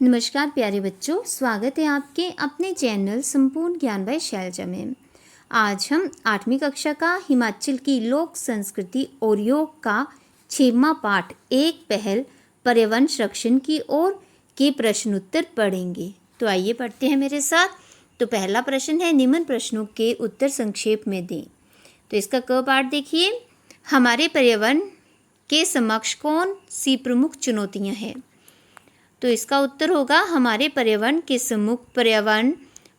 नमस्कार प्यारे बच्चों, स्वागत है आपके अपने चैनल संपूर्ण ज्ञान बाय शैलजा में। आज हम 8वीं कक्षा का हिमाचल की लोक संस्कृति और योग का 6वां पाठ एक पहल पर्यावरण संरक्षण की ओर के प्रश्न उत्तर पढ़ेंगे। तो आइए पढ़ते हैं मेरे साथ। तो पहला प्रश्न है, निम्न प्रश्नों के उत्तर संक्षेप में दें। तो इसका क पाठ देखिए, हमारे पर्यावरण के समक्ष कौन सी प्रमुख चुनौतियाँ हैं। तो इसका उत्तर होगा, हमारे पर्यावरण के सम्मुख पर्यावरण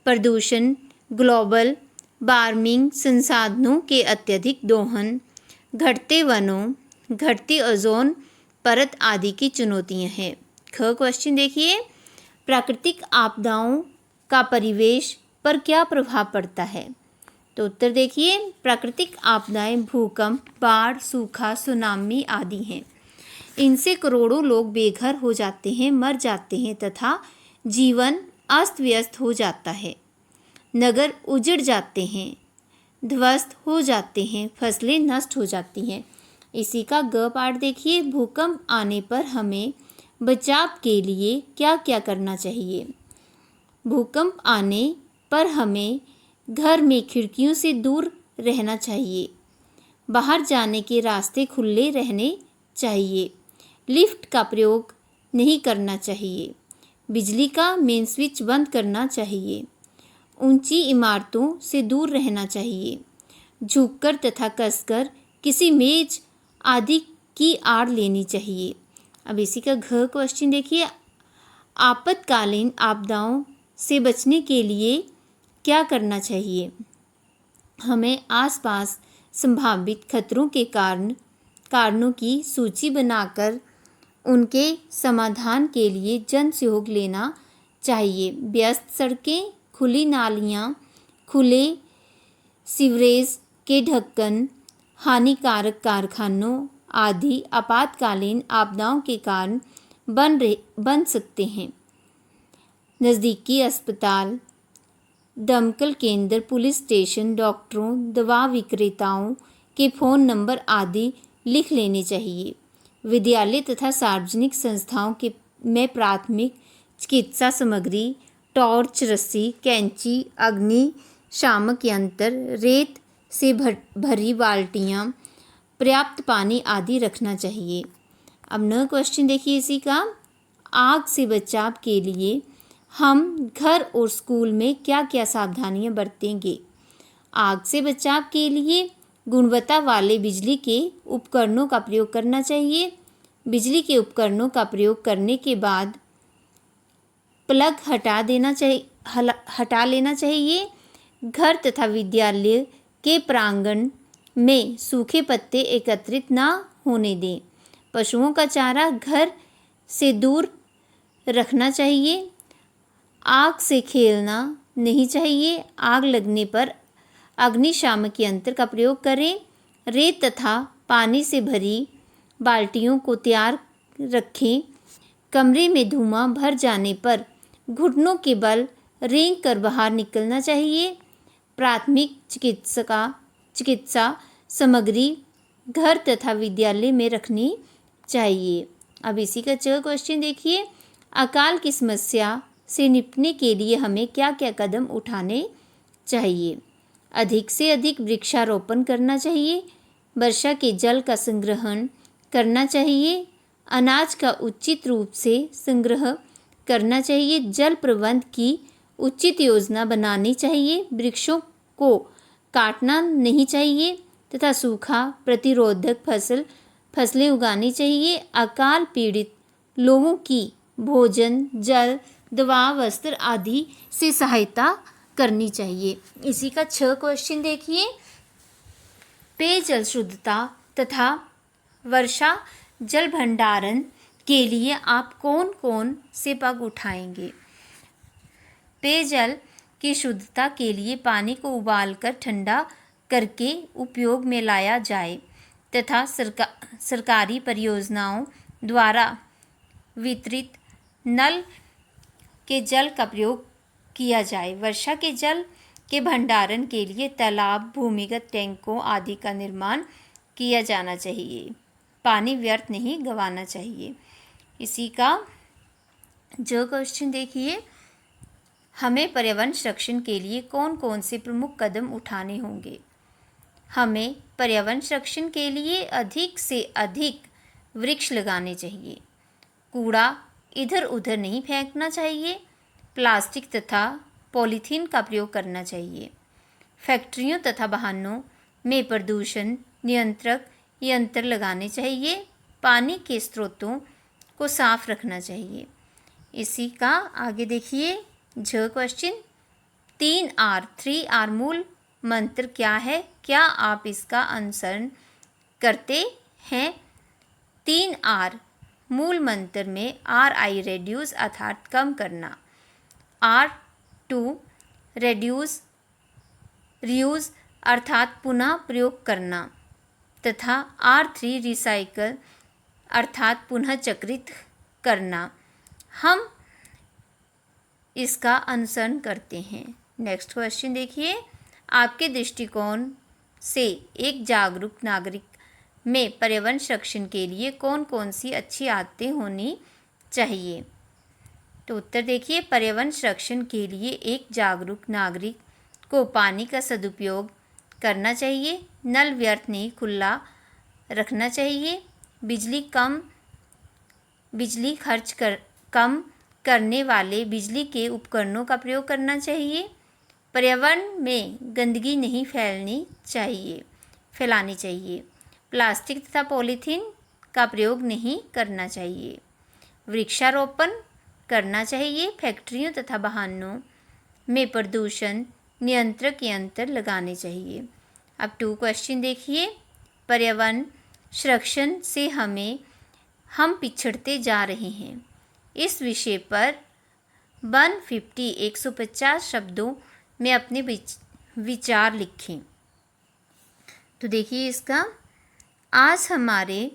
प्रदूषण, ग्लोबल वार्मिंग, संसाधनों के अत्यधिक दोहन, घटते वनों, घटती ओजोन परत आदि की चुनौतियां हैं। ख क्वेश्चन देखिए, प्राकृतिक आपदाओं का परिवेश पर क्या प्रभाव पड़ता है। तो उत्तर देखिए, प्राकृतिक आपदाएं भूकंप, बाढ़, सूखा, सुनामी आदि हैं। इनसे करोड़ों लोग बेघर हो जाते हैं, मर जाते हैं तथा जीवन अस्त व्यस्त हो जाता है। नगर उजड़ जाते हैं, ध्वस्त हो जाते हैं, फसलें नष्ट हो जाती हैं। इसी का ग पाठ देखिए, भूकंप आने पर हमें बचाव के लिए क्या क्या करना चाहिए। भूकंप आने पर हमें घर में खिड़कियों से दूर रहना चाहिए। बाहर जाने के रास्ते खुले रहने चाहिए। लिफ्ट का प्रयोग नहीं करना चाहिए। बिजली का मेन स्विच बंद करना चाहिए। ऊंची इमारतों से दूर रहना चाहिए। झुककर तथा कसकर किसी मेज आदि की आड़ लेनी चाहिए। अब इसी का घ क्वेश्चन देखिए, आपातकालीन आपदाओं से बचने के लिए क्या करना चाहिए। हमें आसपास संभावित खतरों के कारणों की सूची बनाकर उनके समाधान के लिए जन सहयोग लेना चाहिए। व्यस्त सड़कें, खुली नालियाँ, खुले सीवरेज के ढक्कन, हानिकारक कारखानों आदि आपातकालीन आपदाओं के कारण बन सकते हैं। नज़दीकी अस्पताल, दमकल केंद्र, पुलिस स्टेशन, डॉक्टरों, दवा विक्रेताओं के फ़ोन नंबर आदि लिख लेने चाहिए। विद्यालय तथा सार्वजनिक संस्थाओं में प्राथमिक चिकित्सा सामग्री, टॉर्च, रस्सी, कैंची, अग्निशामक यंत्र, रेत से भरी बाल्टियाँ, पर्याप्त पानी आदि रखना चाहिए। अब न क्वेश्चन देखिए इसी का, आग से बचाव के लिए हम घर और स्कूल में क्या क्या सावधानियां बरतेंगे। आग से बचाव के लिए गुणवत्ता वाले बिजली के उपकरणों का प्रयोग करना चाहिए। बिजली के उपकरणों का प्रयोग करने के बाद प्लग हटा लेना चाहिए। घर तथा विद्यालय के प्रांगण में सूखे पत्ते एकत्रित न होने दें। पशुओं का चारा घर से दूर रखना चाहिए। आग से खेलना नहीं चाहिए। आग लगने पर अग्निशामक यंत्र का प्रयोग करें। रेत तथा पानी से भरी बाल्टियों को तैयार रखें। कमरे में धुआं भर जाने पर घुटनों के बल रेंग कर बाहर निकलना चाहिए। प्राथमिक चिकित्सा सामग्री घर तथा विद्यालय में रखनी चाहिए। अब इसी का च क्वेश्चन देखिए, अकाल की समस्या से निपटने के लिए हमें क्या क्या कदम उठाने चाहिए। अधिक से अधिक वृक्षारोपण करना चाहिए। वर्षा के जल का संग्रहण करना चाहिए। अनाज का उचित रूप से संग्रह करना चाहिए। जल प्रबंध की उचित योजना बनानी चाहिए। वृक्षों को काटना नहीं चाहिए तथा सूखा प्रतिरोधक फसलें उगानी चाहिए। अकाल पीड़ित लोगों की भोजन, जल, दवा, वस्त्र आदि से सहायता करनी चाहिए। इसी का 6 क्वेश्चन देखिए, पेयजल शुद्धता तथा वर्षा जल भंडारण के लिए आप कौन कौन से पग उठाएंगे। पेयजल की शुद्धता के लिए पानी को उबालकर ठंडा करके उपयोग में लाया जाए तथा सरकारी परियोजनाओं द्वारा वितरित नल के जल का प्रयोग किया जाए। वर्षा के जल के भंडारण के लिए तालाब, भूमिगत टैंकों आदि का निर्माण किया जाना चाहिए। पानी व्यर्थ नहीं गंवाना चाहिए। इसी का जो क्वेश्चन देखिए, हमें पर्यावरण संरक्षण के लिए कौन कौन से प्रमुख कदम उठाने होंगे। हमें पर्यावरण संरक्षण के लिए अधिक से अधिक वृक्ष लगाने चाहिए। कूड़ा इधर उधर नहीं फेंकना चाहिए। प्लास्टिक तथा पॉलीथीन का प्रयोग करना चाहिए। फैक्ट्रियों तथा वाहनों में प्रदूषण नियंत्रक यंत्र लगाने चाहिए। पानी के स्रोतों को साफ रखना चाहिए। इसी का आगे देखिए ज क्वेश्चन, 3R मूल मंत्र क्या है? क्या आप इसका अनुसरण करते हैं? 3R मूल मंत्र में RI रेड्यूस अर्थात कम करना, R2 रेड्यूस रीयूज अर्थात पुनः प्रयोग करना तथा R3 रिसाइकल अर्थात पुनः चक्रित करना। हम इसका अनुसरण करते हैं। नेक्स्ट क्वेश्चन देखिए, आपके दृष्टिकोण से एक जागरूक नागरिक में पर्यावरण संरक्षण के लिए कौन कौन सी अच्छी आदतें होनी चाहिए? तो उत्तर देखिए, पर्यावरण संरक्षण के लिए एक जागरूक नागरिक को पानी का सदुपयोग करना चाहिए। नल व्यर्थ नहीं खुला रखना चाहिए। बिजली खर्च कम करने वाले बिजली के उपकरणों का प्रयोग करना चाहिए। पर्यावरण में गंदगी नहीं फैलानी चाहिए। प्लास्टिक तथा पॉलीथीन का प्रयोग नहीं करना चाहिए। वृक्षारोपण करना चाहिए। फैक्ट्रियों तथा वाहनों में प्रदूषण नियंत्रक यंत्र लगाने चाहिए। अब 2 क्वेश्चन देखिए, पर्यावरण संरक्षण से हम पिछड़ते जा रहे हैं। इस विषय पर 150 शब्दों में अपने विचार लिखें। तो देखिए इसका, आज हमारे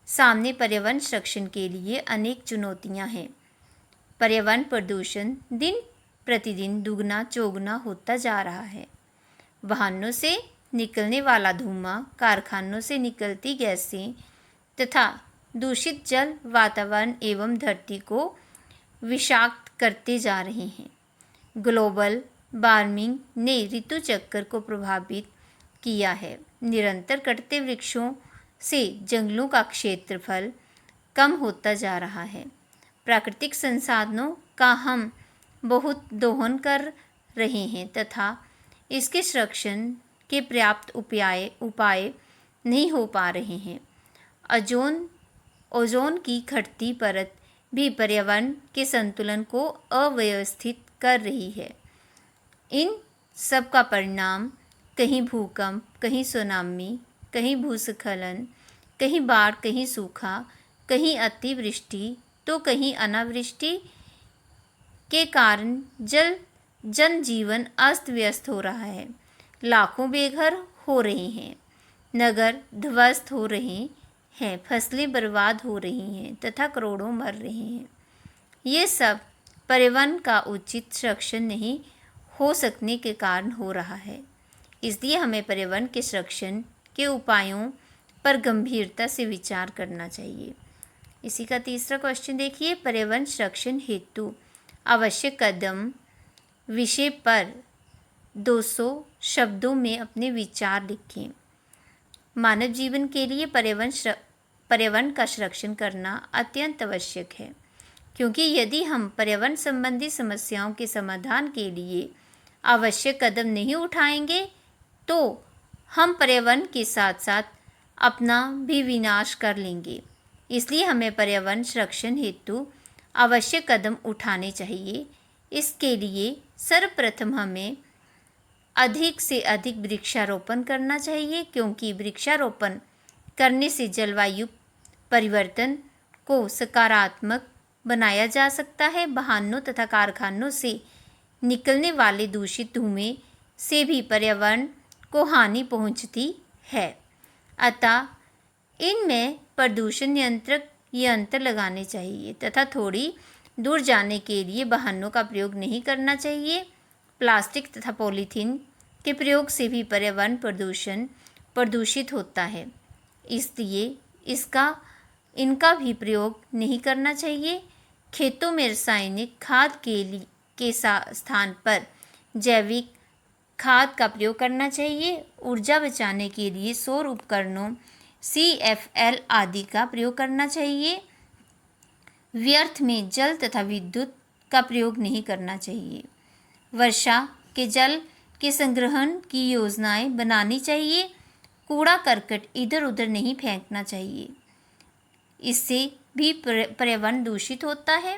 सामने पर्यावरण संरक्षण के लिए अनेक चुनौतियां हैं। पर्यावरण प्रदूषण दिन प्रतिदिन दुगना चौगुना होता जा रहा है। वाहनों से निकलने वाला धुआं, कारखानों से निकलती गैसें तथा दूषित जल वातावरण एवं धरती को विषाक्त करते जा रहे हैं। ग्लोबल वार्मिंग ने ऋतु चक्र को प्रभावित किया है। निरंतर कटते वृक्षों से जंगलों का क्षेत्रफल कम होता जा रहा है। प्राकृतिक संसाधनों का हम बहुत दोहन कर रहे हैं तथा इसके संरक्षण के पर्याप्त उपाय नहीं हो पा रहे हैं। ओजोन की घटती परत भी पर्यावरण के संतुलन को अव्यवस्थित कर रही है। इन सब का परिणाम कहीं भूकंप, कहीं सुनामी, कहीं भूस्खलन, कहीं बाढ़, कहीं सूखा, कहीं अतिवृष्टि तो कहीं अनावृष्टि के कारण जनजीवन अस्त व्यस्त हो रहा है। लाखों बेघर हो रहे हैं, नगर ध्वस्त हो रहे हैं, फसलें बर्बाद हो रही हैं तथा करोड़ों मर रहे हैं। ये सब पर्यावरण का उचित संरक्षण नहीं हो सकने के कारण हो रहा है। इसलिए हमें पर्यावरण के संरक्षण के उपायों पर गंभीरता से विचार करना चाहिए। इसी का 3रा क्वेश्चन देखिए, पर्यावरण संरक्षण हेतु आवश्यक कदम विषय पर 200 शब्दों में अपने विचार लिखें। मानव जीवन के लिए पर्यावरण का संरक्षण करना अत्यंत आवश्यक है, क्योंकि यदि हम पर्यावरण संबंधी समस्याओं के समाधान के लिए आवश्यक कदम नहीं उठाएंगे तो हम पर्यावरण के साथ साथ अपना भी विनाश कर लेंगे। इसलिए हमें पर्यावरण संरक्षण हेतु आवश्यक कदम उठाने चाहिए। इसके लिए सर्वप्रथम हमें अधिक से अधिक वृक्षारोपण करना चाहिए, क्योंकि वृक्षारोपण करने से जलवायु परिवर्तन को सकारात्मक बनाया जा सकता है। वाहनों तथा कारखानों से निकलने वाले दूषित धुएं से भी पर्यावरण को हानि पहुंचती है। अतः इनमें प्रदूषण नियंत्रक यंत्र लगाने चाहिए तथा थोड़ी दूर जाने के लिए वाहनों का प्रयोग नहीं करना चाहिए। प्लास्टिक तथा पॉलीथीन के प्रयोग से भी पर्यावरण प्रदूषित होता है, इसलिए इनका भी प्रयोग नहीं करना चाहिए। खेतों में रासायनिक खाद के स्थान पर जैविक खाद का प्रयोग करना चाहिए। ऊर्जा बचाने के लिए सौर उपकरणों CFL आदि का प्रयोग करना चाहिए। व्यर्थ में जल तथा विद्युत का प्रयोग नहीं करना चाहिए। वर्षा के जल के संग्रहण की योजनाएं बनानी चाहिए। कूड़ा करकट इधर उधर नहीं फेंकना चाहिए, इससे भी पर्यावरण दूषित होता है।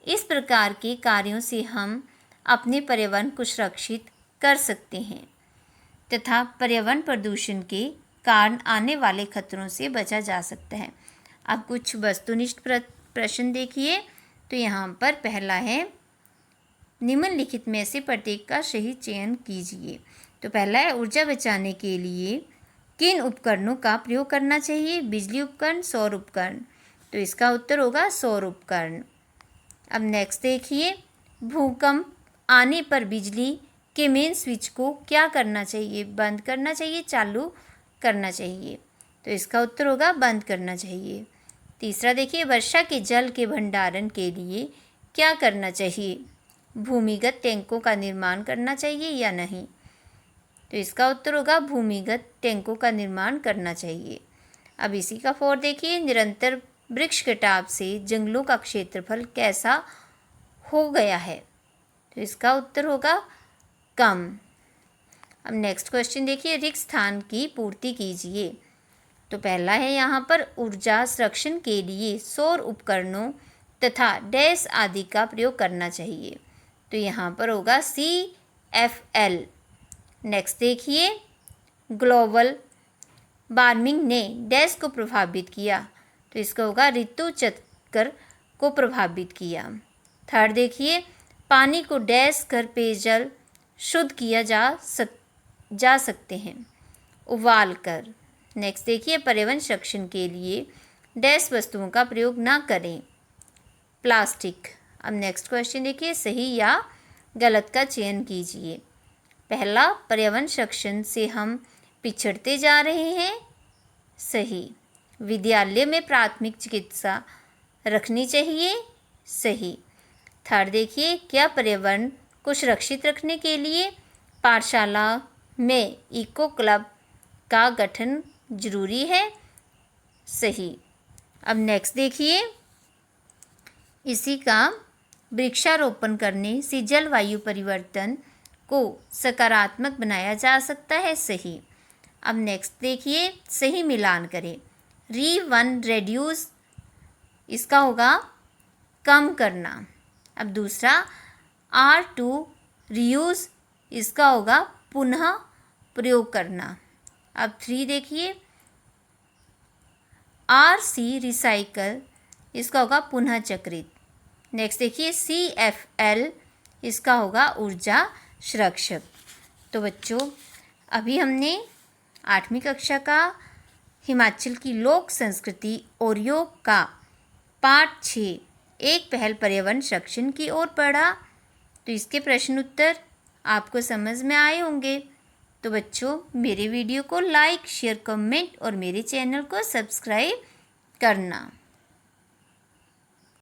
इस प्रकार के कार्यों से हम अपने पर्यावरण को सुरक्षित कर सकते हैं तथा पर्यावरण प्रदूषण के कारण आने वाले खतरों से बचा जा सकता है। अब कुछ वस्तुनिष्ठ प्रश्न देखिए। तो यहाँ पर पहला है, निम्नलिखित में से प्रत्येक का सही चयन कीजिए। तो पहला है, ऊर्जा बचाने के लिए किन उपकरणों का प्रयोग करना चाहिए? बिजली उपकरण, सौर उपकरण। तो इसका उत्तर होगा सौर उपकरण। अब नेक्स्ट देखिए, भूकंप आने पर बिजली के मेन स्विच को क्या करना चाहिए? बंद करना चाहिए, चालू करना चाहिए? तो इसका उत्तर होगा बंद करना चाहिए। तीसरा देखिए, वर्षा के जल के भंडारण के लिए क्या करना चाहिए? भूमिगत टैंकों का निर्माण करना चाहिए या नहीं? तो इसका उत्तर होगा भूमिगत टैंकों का निर्माण करना चाहिए। अब इसी का 4 देखिए, निरंतर वृक्ष कटाव से जंगलों का क्षेत्रफल कैसा हो गया है? तो इसका उत्तर होगा कम। अब नेक्स्ट क्वेश्चन देखिए, रिक्त स्थान की पूर्ति कीजिए। तो पहला है यहाँ पर, ऊर्जा संरक्षण के लिए सौर उपकरणों तथा डैश आदि का प्रयोग करना चाहिए। तो यहाँ पर होगा CFL। नेक्स्ट देखिए, ग्लोबल वार्मिंग ने डैश को प्रभावित किया? तो इसका होगा ऋतु चक्र को प्रभावित किया। थर्ड देखिए, पानी को डैश कर पेयजल शुद्ध किया जा सकते हैं? उबाल कर। नेक्स्ट देखिए, पर्यावरण संरक्षण के लिए डैश वस्तुओं का प्रयोग ना करें? प्लास्टिक। अब नेक्स्ट क्वेश्चन देखिए, सही या गलत का चयन कीजिए। पहला, पर्यावरण संरक्षण से हम पिछड़ते जा रहे हैं? सही। विद्यालय में प्राथमिक चिकित्सा रखनी चाहिए? सही। थर्ड देखिए, क्या पर्यावरण को सुरक्षित रखने के लिए पाठशाला में इको क्लब का गठन जरूरी है? सही। अब नेक्स्ट देखिए, इसी का वृक्षारोपण करने से जलवायु परिवर्तन को सकारात्मक बनाया जा सकता है? सही। अब नेक्स्ट देखिए, सही मिलान करें। रिड्यूस, इसका होगा कम करना। अब दूसरा, R2 रीयूज, इसका होगा पुनः प्रयोग करना। अब 3 देखिए, RC रिसाइकल, इसका होगा पुनः चक्रित। नेक्स्ट देखिए, CFL, इसका होगा ऊर्जा संरक्षक। तो बच्चों, अभी हमने 8वीं कक्षा का हिमाचल की लोक संस्कृति और योग का पाठ 6 एक पहल पर्यावरण संरक्षण की ओर पढ़ा। तो इसके प्रश्न उत्तर आपको समझ में आए होंगे। तो बच्चों, मेरे वीडियो को लाइक, शेयर, कमेंट और मेरे चैनल को सब्सक्राइब करना।